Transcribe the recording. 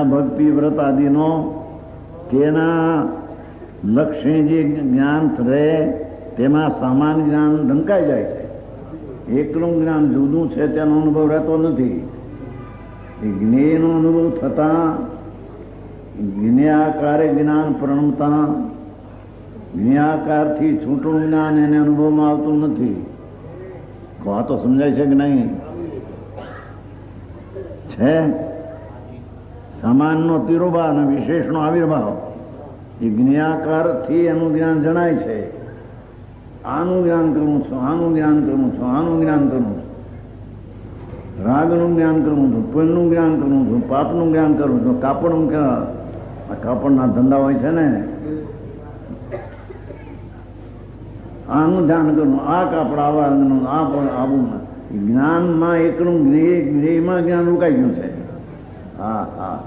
સંધ્યા ભક્તિ વ્રત આદિનો તેના લક્ષ્ય જે જ્ઞાન રહે તેમાં સામાન્ય જ્ઞાન ઢંકાઈ જાય છે. એકલું જ્ઞાન જુદું છે તેનો અનુભવ રહેતો નથી. જ્ઞેયનો અનુભવ થતા જ્ઞેયાકારે જ્ઞાન પ્રણમતા જ્ઞેયાકારથી છૂટું જ્ઞાન એને અનુભવમાં આવતું નથી. આ તો સમજાય છે કે નહીં? છે સમાનનો તિરુભાવ અને વિશેષનો આવિર્ભાવ. એ જ્ઞેયાકારથી એનું જ્ઞાન જણાય છે. આનું જ્ઞાન કરું છું, આનું જ્ઞાન કરું છું, આનું જ્ઞાન કરું છું, રાગનું જ્ઞાન કરું છું, પુણ્યનું જ્ઞાન કરું છું, પાપનું જ્ઞાન કરું છું. કાપડનું કાપડના ધંધા હોય છે ને, આનું ધ્યાન કરું, આ કાપડ આવા રંગનું, આ પણ આવું. જ્ઞાનમાં એકલું જ્ઞેયમાં જ્ઞાન રોકાઈ ગયું છે. હા હા